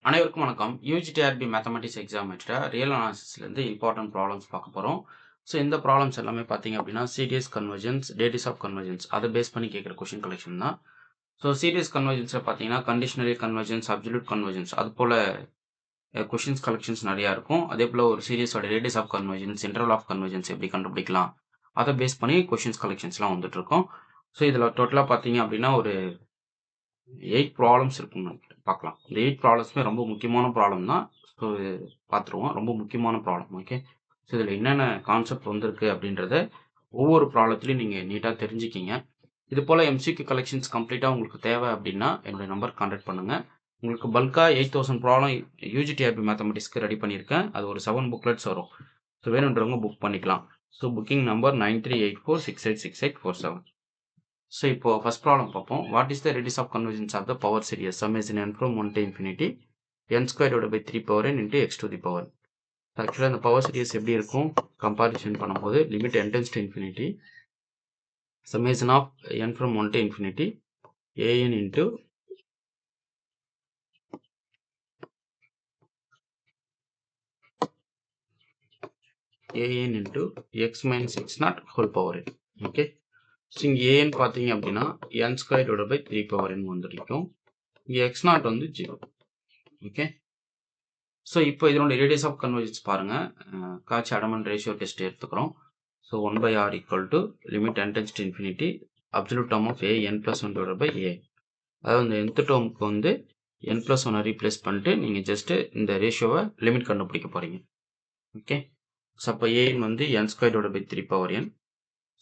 அனைவருக்கும் வணக்கம். UGTRB mathematics exam வச்சுட்டா ரியல் அனாலிசிஸ்லேருந்து இம்பார்ட்டன்ட் ப்ராப்ளம்ஸ் பார்க்க போகிறோம். ஸோ இந்த ப்ராப்ளம்ஸ் எல்லாமே பார்த்தீங்க அப்படின்னா series convergence, tests of convergence அதை பேஸ் பண்ணி கேட்குற கொஷின் கலெக்ஷன் தான். ஸோ சீரியஸ் கன்வர்ஜென்ஸில் பார்த்தீங்கன்னா கண்டிஷனரி கன்வர்ஜென்ஸ், அப்சல்யூட் கன்வர்ஜென்ஸ் அது போல் கொஷின்ஸ் கலெக்ஷன்ஸ் நிறையா இருக்கும். அதே போல் ஒரு சீரியஸோட radius of convergence, interval of convergence எப்படி கண்டுபிடிக்கலாம் அதை பேஸ் பண்ணி கொஷின்ஸ் கலெக்ஷன்ஸ்லாம் வந்துட்டு இருக்கும். ஸோ இதில் டோட்டலாக பார்த்தீங்க அப்படின்னா ஒரு 8 ப்ராப்ளம்ஸ் இருக்குன்னு பார்க்கலாம். இந்த 8 ப்ராப்ளம்ஸுமே ரொம்ப முக்கியமான ப்ராப்ளம் தான். ஸோ பார்த்துருவோம். ரொம்ப முக்கியமான ப்ராப்ளம். ஓகே. ஸோ இதில் என்னென்ன கான்செப்ட் வந்திருக்கு அப்படின்றத ஒவ்வொரு ப்ராப்ளத்துலையும் நீங்கள் நீட்டாக தெரிஞ்சுக்கிங்க. இது போல் எம்சிக்யூ கலெக்ஷன்ஸ் கம்ப்ளீட்டாக உங்களுக்கு தேவை அப்படின்னா என்னுடைய நம்பர் கான்டாக்ட் பண்ணுங்கள். உங்களுக்கு பல்காக 8000 ப்ராப்ளம் யூஜிடிஆர்பி மேத்தமெட்டிக்ஸ்க்கு ரெடி பண்ணியிருக்கேன். அது ஒரு 7 புக்லெட்ஸ் வரும். ஸோ வேணுன்றவங்க புக் பண்ணிக்கலாம். So booking number 9384686847. ஸோ இப்போ ஃபர்ஸ்ட் ப்ராப்ளம் பார்ப்போம். What is the radius of convergence of the power series sum is in n from 1 to infinity n square divided by 3 power n into x to the power. ஆக்சுவலாக இந்த power serious எப்படி இருக்கும் comparison பண்ணும்போது limit n tends to infinity summation of n from 1 to infinity an into x minus x naught whole power n. Okay. So இங்கே an பார்த்தீங்க அப்படின்னா n square divided by 3 power n வந்துருக்கும். இங்கே x naught வந்து 0. Okay. So இப்போ இதனுடைய radius of convergence பாருங்கள். காட்சி அடமன் ரேஷியோ டெஸ்ட் எடுத்துக்கிறோம். So 1/r equal to limit n tends to infinity absolute term of n plus 1 divided by a. அதாவது இந்த nth டேர்முக்கு வந்து n plus 1 ரீப்ளேஸ் பண்ணிட்டு நீங்கள் ஜஸ்ட்டு இந்த ரேஷியோவை லிமிட் கண்டுபிடிக்க போகிறீங்க. ஓகே. ஸோ அப்போ an வந்து n square divided by 3 power n.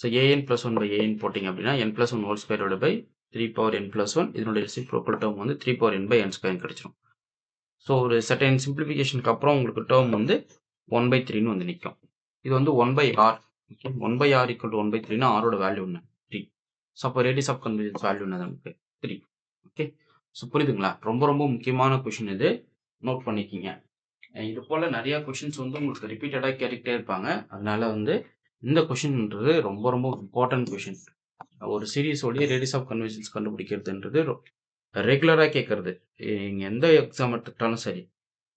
So an plus 1 by an போட்டிங்க அப்படின்னா n plus 1 whole square divided by 3 power n plus 1 இதனுடைய ரெசிப்ரோக்கல் டேர்ம் வந்து 3 power n by n square கிடச்சிரும். So ஒரு certain சிம்பிளிஃபிகேஷனுக்கு அப்புறம் உங்களுக்கு டேர்ம் வந்து 1/3ன்னு வந்து நிற்கும். இது வந்து 1/r. Okay. 1/r equal to 1/3னா ஆரோட வேல்யூ என்ன 3. ஸோ அப்போ ரேடியஸ் ஆஃப் கன்வர்ஜென்ஸ் வேல்யூ என்ன நமக்கு 3. ஓகே. ஸோ புரியுதுங்களா? ரொம்ப ரொம்ப முக்கியமான கொஷின் இது, நோட் பண்ணிக்கிங்க. இது போல் நிறையா கொஷின்ஸ் வந்து உங்களுக்கு ரிப்பீட்டடாக கேட்டுக்கிட்டே இருப்பாங்க. அதனால வந்து இந்த கொஷின்ன்றது ரொம்ப ரொம்ப இம்பார்ட்டன்ட் கொஷின். ஒரு சீரியஸோடைய ரேடியஸ் ஆஃப் கன்வர்ஜென்ஸ் கண்டுபிடிக்கிறதுன்றது ரெகுலராக கேட்கறது. நீங்கள் எந்த எக்ஸாம் எடுத்துக்கிட்டாலும் சரி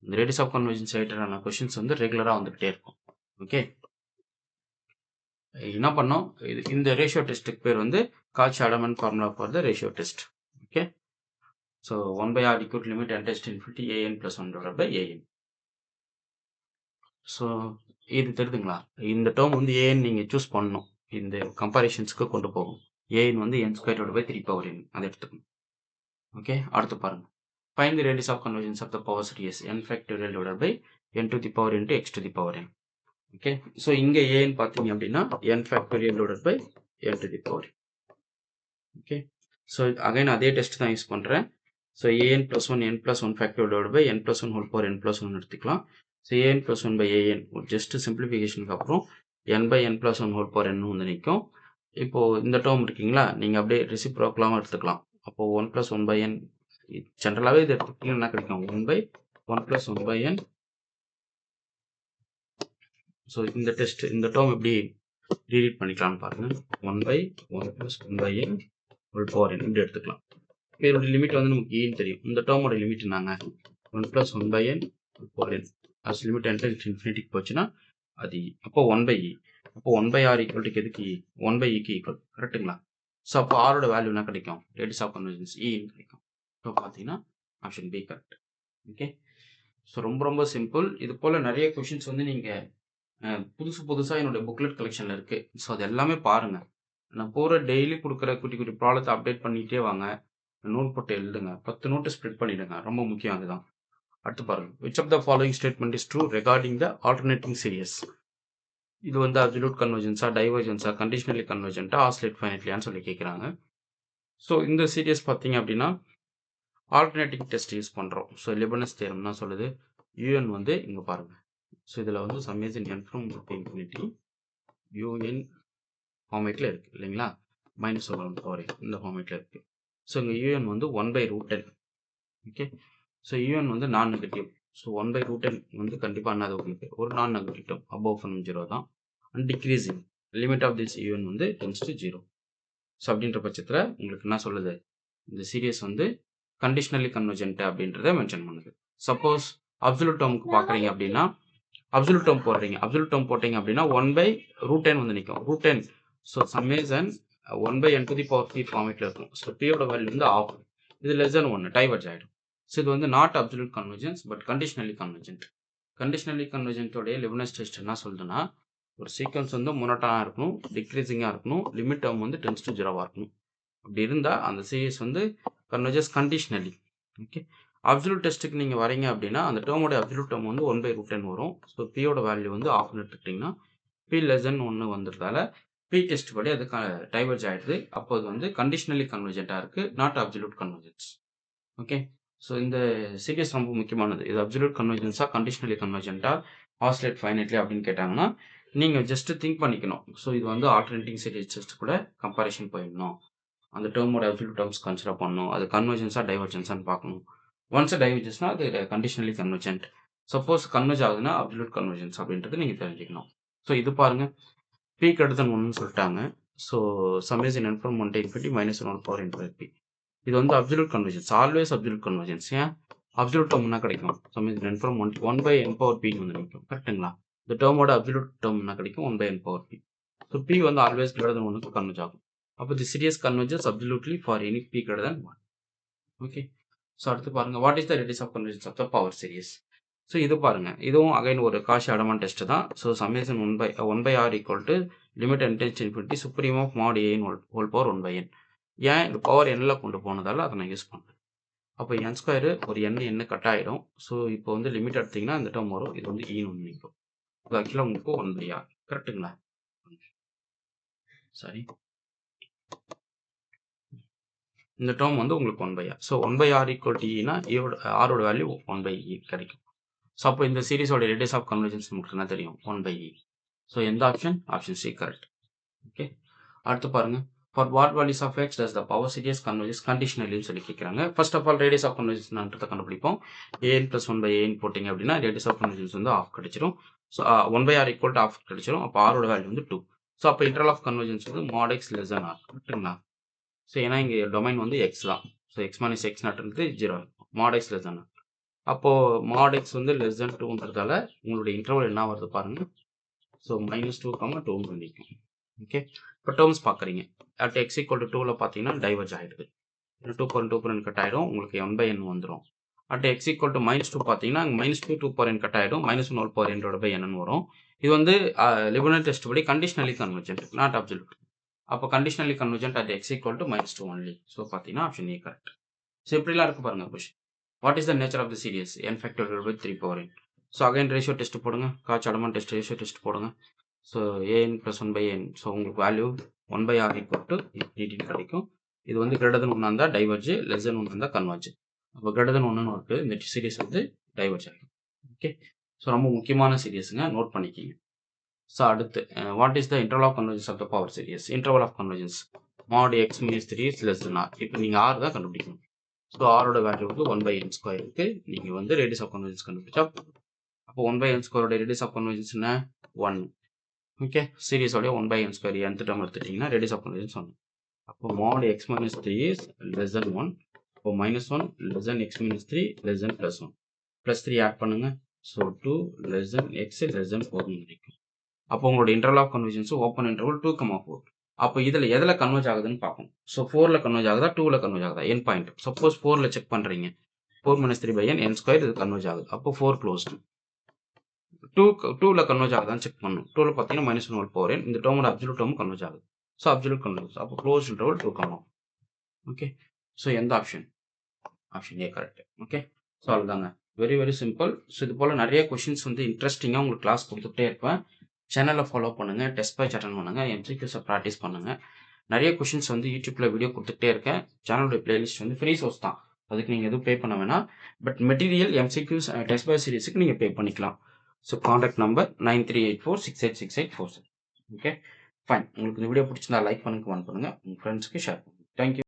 இந்த ரேடியஸ் ஆஃப் கன்வர்ஜென்ஸ் ரிலேட்டடான கொஷின்ஸ் வந்து ரெகுலராக வந்துக்கிட்டே இருக்கும். ஓகே. என்ன பண்ணோம், இந்த ரேஷியோ டெஸ்ட்டுக்கு பேர் வந்து காட்சி அடமன் formula for the ratio test. Okay. So 1/r equal limit n tends to infinity an plus 1 divided by an. So இது தெரியுதுங்களா? இந்த டேர்ம் வந்து an நீங்கள் சூஸ் பண்ணணும். இந்த கம்பாரிஷன்ஸ்க்கு கொண்டு போகும். an வந்து n square divided by 3 power n அதை எடுத்துக்கணும். ஓகே. அடுத்து பாருங்கள். Find the radius of convergence of the power series n factorial divided by n to the power into x to the power n. Okay. So இங்கே an பார்த்தீங்க அப்படின்னா n factorial divided by n to the power n. Okay. So again அதே test தான் use பண்ணுறேன். So an plus 1 n plus 1 factorial divided by n plus 1 whole power n plus 1 எடுத்துக்கலாம். So an plus 1 by an just சிம்பிளிஃபிகேஷனுக்கு அப்புறம் n by n plus 1 whole power n வந்து நிற்கும். இப்போது இந்த டேர்ம் இருக்கீங்களா, நீங்கள் அப்படியே ரெசிப்ரோக்கலாகவும் எடுத்துக்கலாம். அப்போது 1 plus 1 by n ஜென்ரலாகவே இது எடுத்துக்கிட்டிங்கன்னா என்ன கிடைக்கும் 1 by 1 plus 1 by n. So இந்த டெஸ்ட் இந்த டேர்ம் எப்படி ரீரீட் பண்ணிக்கலாம்னு பாருங்கள். 1 by 1 plus 1 by n whole power n இப்படி எடுத்துக்கலாம். இதோட லிமிட் வந்து நமக்கு ஏன்னு தெரியும். இந்த டேர்மோட லிமிட் நாங்க 1 plus 1 by n whole power n as limit n tends to infinity போச்சுன்னா அது அப்போ 1/e. அப்போ 1/r ஈக்குவல் டு எதுக்கு 1/eக்கு ஈக்குவல். கரெக்டுங்களா? ஸோ அப்போ ஆரோட வேல்யூ என்ன கிடைக்கும் ரேடியஸ் ஆஃப் கன்வர்ஜென்ஸ் e கிடைக்கும். ஸோ பார்த்தீங்கன்னா option B correct. Okay. So ரொம்ப ரொம்ப சிம்பிள். இது போல் நிறைய கொஷின்ஸ் வந்து நீங்கள் புதுசாக என்னுடைய புக்லெட் கலெக்ஷனில் இருக்குது. ஸோ அது எல்லாமே பாருங்கள். நான் போகிற டெய்லி கொடுக்குற குட்டி குட்டி ப்ராப்ளத்தை அப்டேட் பண்ணிகிட்டே வாங்க. நோட் போட்டு எழுதுங்க. 10 நோட்டு ஸ்ப்ரெட் பண்ணிவிடுங்க. ரொம்ப முக்கியம் அதுதான். அடுத்து பாருங்கள். Which of the following statement is true regarding the alternating series. இது வந்து அப்சல்யூட் கன்வர்ஜென்ஸா, டைவர்ஜென்ஸா, கண்டிஷனலி கன்வர்ஜென்ட்டா, ஆசிலேட் ஃபைனட்லியான்னு சொல்லி கேட்குறாங்க. ஸோ இந்த சீரியஸ் பார்த்தீங்க அப்படின்னா ஆல்டர்னேட்டிங் டெஸ்ட் யூஸ் பண்ணுறோம். ஸோ லெபனஸ் தியரம் தான் சொல்லுது. யூஎன் வந்து இங்கே பாருங்கள். ஸோ இதில் வந்து summation n from infinity u n ஃபார்மேட்டில் இருக்குது இல்லைங்களா, -1 power n இந்த ஃபார்மேட்டில் இருக்குது. ஸோ இங்கே யூஎன் வந்து 1/√10. ஓகே. ஸோ யூஎன் வந்து நான் நெகட்டிவ். ஸோ 1/√10 வந்து கண்டிப்பாக என்னது உங்களுக்கு ஒரு நான் நெகட்டிவ் டேர்ம் அபவ் ஃப்ரம் 0 தான். And decreasing limit of this u n வந்து டென்ஸ் டு 0. ஸோ அப்படின்ற பட்சத்தில் உங்களுக்கு என்ன சொல்லுது, இந்த சீரியஸ் வந்து கண்டிஷனலி கன்வர்ஜென்ட் அப்படின்றத மென்ஷன் பண்ணுது. சப்போஸ் அப்சல்யூட் டேர்முக்கு பார்க்குறீங்க அப்படின்னா அப்சல்யூட் டேர்ம் போடுறீங்க. அப்சல்யூட் டேர்ம் போட்டீங்க அப்படின்னா 1/√n வந்து நிற்கும். √n. ஸோ சம்மேஷன் 1/n⁻p ஃபார்மேட்டில் இருக்கும். ஸோ பியோட வேல்யூ வந்து ஆஃப். இது லெஸ் தென் 1 டைவர்ஜ் ஆகிடும். ஸோ இது வந்து not absolute convergence but conditionally convergent. Conditionally கன்வர்ஜென்ட்டோடைய லிபனஸ் டெஸ்ட் என்ன சொல்லுதுன்னா, ஒரு சீக்வன்ஸ் வந்து மோனோட்டோனாக இருக்கணும், டிக்ரீசிங்காக இருக்கணும், லிமிட் டேர்ம் வந்து டென்ஸ் டு 0வா இருக்கணும். அப்படி இருந்தால் அந்த சீரிஸ் வந்து கன்வர்ஜஸ் கண்டிஷனலி. ஓகே, அப்சல்யூட் டெஸ்ட்டுக்கு நீங்கள் வரீங்க அப்படின்னா அந்த டேர்மோட அப்சல்யூட் டேர்ம் வந்து 1/√n வரும். ஸோ பியோட வேல்யூ வந்து ஆஃப்னு எடுத்துக்கிட்டிங்கன்னா பி லெஸ் தென் 1 வந்துறதால பி டெஸ்ட் படி அது டைவர்ஜ் ஆகிடுது. அப்போ அது வந்து கண்டிஷனலி கன்வர்ஜென்ட்டாக இருக்குது, not absolute convergence. Okay, so இந்த சீரிஸ் ரொம்ப முக்கியமானது. இது அப்சல்யூட் கன்வர்ஜென்ஸாக கண்டிஷனலி கன்வர்ஜென்ட்டாக ஆசிலேட் ஃபைனைட்லி அப்படின்னு கேட்டாங்கன்னா நீங்கள் ஜஸ்ட் திங்க் பண்ணிக்கணும். ஸோ இது வந்து ஆல்டர்னேட்டிங் சீரிஸ் டெஸ்ட் கூட கம்பேரிஷன் போயிடணும். அந்த டேர்மோட அப்சல்யூட் டேர்ம்ஸ் கன்சிடர் பண்ணணும். அது கன்வர்ஜென்ஸாக டைவர்ஜென்ஸான்னு பார்க்கணும். ஒன்ஸ் டைவர்ஜென்ஸ்னா அது கண்டிஷனலி கன்வர்ஜென்ட். சப்போஸ் கன்வர்ஜ் ஆகுதுன்னா அப்சல்யூட் கன்வர்ஜென்ஸ் அப்படின்றது நீங்கள் தெரிஞ்சுக்கணும். ஸோ இது பாருங்கள், பி greater than 1 சொல்லிட்டாங்க. So summation n from 1 to infinity -1/n/p. இது வந்து absolute convergence, always absolute convergence. ஏன் அப்சல்யூட் டேர்ம் என்ன கிடைக்கும்? சம்மேஷன் n from 1/n⁻p வந்து நினைக்கும். கரெக்டுங்களா? இந்த டேர்மோட அப்சல்யூட் டேர்ம் என்ன கிடைக்கும்? 1/n⁻p. ஸோ p வந்து ஆல்வேஸ் greater than 1க்கு கன்வர்ஜ் ஆகும். அப்போ the series converges absolutely for any p greater than 1. Okay, so அடுத்து பாருங்க, what is the radius of convergence of the power series? So இது பாருங்க, இதுவும் அகைன் ஒரு காஷி அடமான் டெஸ்ட் தான். So summation 1/r equal to limit n tends infinity supreme of mod a whole power 1/n. ஏன் இந்த power n கொண்டு போனதால அதை நான் யூஸ் பண்ணுறேன். அப்போ n ஸ்கொயரு ஒரு n கட் ஆகிடும். ஸோ இப்போ வந்து லிமிட் எடுத்தீங்கன்னா இந்த டேர்ம் வரும். இது வந்து ஈன்னு ஒன்று நிற்கும். இது ஆக்சுவலாக உங்களுக்கு 1/r. கரெக்டுங்களா? சரி, இந்த டேர்ம் வந்து உங்களுக்கு 1/r. So 1/r equal to ஈனா ஆரோட வேல்யூ 1/e கிடைக்கும். ஸோ அப்போ இந்த சீரிஸோட ரேடியஸ் ஆஃப் கன்வர்ஜென்ஸ் நமக்கு என்ன தெரியும்? 1/e. ஸோ எந்த option? Option C correct. Okay, அடுத்து பாருங்க, for what values of x does the power series converges கண்டிஷனலின்னு சொல்லி கேட்குறாங்க. First of all radius of கன்வர்ஜென்ஸ்ன்றதை கண்டுபிடிப்போம். an + 1/n போட்டிங்க அப்படின்னா ரேடியஸ் ஆஃப் கன்வர்ஜென்ஸ் வந்து ஆஃப் கிடைச்சிரும். So 1/r equal to half கிடைச்சிரும். அப்போ ஆரோட வேல்யூ வந்து 2. ஸோ அப்போ இன்டர்வல் ஆஃப் கன்வர்ஜென்ஸ் வந்து mod x less than r. கரெக்டுங்களா? ஸோ ஏன்னா இங்கே டொமைன் வந்து எக்ஸ் தான். So x - x நாட்டுன்றது 0. mod x less than r. அப்போது mod x வந்து லெஸ் தென் 2ன்றதால உங்களுடைய இன்டர்வல் என்ன வருது பாருங்க. ஸோ -2, 2 நிற்கும். ஓகே, இப்போ டேர்ம்ஸ் பார்க்குறீங்க. அட் x = 2ல் பார்த்தீங்கன்னா டைவர்ஜ் ஆகிடுது. 2/2 கட் ஆகிடும். உங்களுக்கு 1/n வந்துடும். அட் x = -2 பார்த்தீங்கன்னா -2 2/n கட் ஆகிடும். -1/n வரும். இது வந்து லிபனஸ் டெஸ்ட் படி கண்டிஷனலி கன்வர்ஜென்ட், நாட் அப்சல்யூட். அப்போ conditionally convergent at x = -2 only. So பார்த்தீங்கன்னா ஆப்ஷன் ஏ கரெக்ட். ஸோ இப்படிலாம் இருக்கு பாருங்க question. What is the nature of the series? n factorial by 3/n. So again ratio test போடுங்க. Cauchy Hadamard test ratio test போடுங்க. So an + 1/n. So உங்களுக்கு value 1/r equal to dt கிடைக்கும். இது வந்து greater than 1 இருந்தால் diverge, less than 1 இருந்தால் converge. அப்போ greater than 1ன்னு இருக்குது, இந்த சீரிஸ் வந்து டைவர்ஜ் ஆகிடும். ஓகே, ஸோ ரொம்ப முக்கியமான சீரிஸுங்க, நோட் பண்ணிக்கிங்க. ஸோ அடுத்து what is the interval of convergence of the power series? Interval of convergence mod x - 3 is less than r. இப்போ நீங்கள் r தான் கண்டுபிடிக்கணும். ஸோ ஆரோட வேல்யூ வந்து 1/n² இருக்கு. நீங்கள் வந்து ரேடியஸ் ஆஃப் கன்வர்ஜென்ஸ் கண்டுபிடிச்சா, அப்போ 1/n² ரேடியஸ் ஆஃப் கன்வர்ஜென்ஸ் என்ன? 1. ஓகே, சீரிஸோடைய 1/n² nth டேர்ம் எடுத்துட்டிங்கன்னா ரேடியஸ் ஆஃப் கன்வர்ஜென்ஸ் 1. அப்போ mod x - 3 is less than 1. அப்போ -1 less than x - 3 less than +1. +3 add பண்ணுங்க. So 2 less than x less than 4 கிடைக்கும். அப்போ உங்களோட interval of convergence open interval 2,4. அப்போ இதில் எதில் கன்வர்ஜ் ஆகுதுன்னு பார்ப்போம். ஸோ 4ல் கன்வர்ஜ் ஆகுதா, 2ல் கன்வர்ஜ் ஆகுதா? என் பாயிண்ட். சப்போஸ் 4ல் செக் பண்ணுறீங்க, 4 - 3/n n² இது கன்வர்ஜ் ஆகுது. அப்போ 4 க்ளோஸ்டு. 2ல் கன்வர்ஜ் ஆகுதான்னு செக் பண்ணணும். 2ல் பார்த்தீங்கன்னா -1/n. இந்த டேர்மோட அப்சல்யூட் டேர்ம் கன்வர்ஜ் ஆகுது. So absolute converge. அப்போ க்ளோஸ் இன்டர்வல் 2,4. ஓகே, ஸோ எந்த option? Option A correct. Okay, so அவ்வளோதாங்க. Very simple. ஸோ இது போல் நிறைய கொஷின்ஸ் வந்து இன்ட்ரெஸ்டிங்காக உங்களுக்கு கிளாஸ் கொடுத்துட்டே இருப்பேன். சேனலை ஃபாலோ பண்ணுங்கள், டெஸ்ட் பேட்ச் அட்டன் பண்ணுங்கள், MCQஸை ப்ராக்டிஸ் பண்ணுங்கள். நிறைய கொஷின்ஸ் வந்து யூடியூப்பில் வீடியோ கொடுத்துட்டே இருக்கேன். சேனலுடைய பிளேலிஸ்ட் வந்து ஃப்ரீ சோர்ஸ் தான், அதுக்கு நீங்கள் எதுவும் பே பண்ண வேணாம். பட் மெட்டீரியல் MCQஸ் டெஸ்ட் பேட்ச் சீரிஸுக்கு நீங்கள் பே பண்ணிக்கலாம். So contact number 9384686847. Okay, fine. உங்களுக்கு இந்த வீடியோ பிடிச்சிருந்தா லைக் பண்ணுங்கள், கமெண்ட் பண்ணுங்கள், உங்கள் ஃப்ரெண்ட்ஸ்க்கு ஷேர் பண்ணுங்கள். தேங்க்யூ.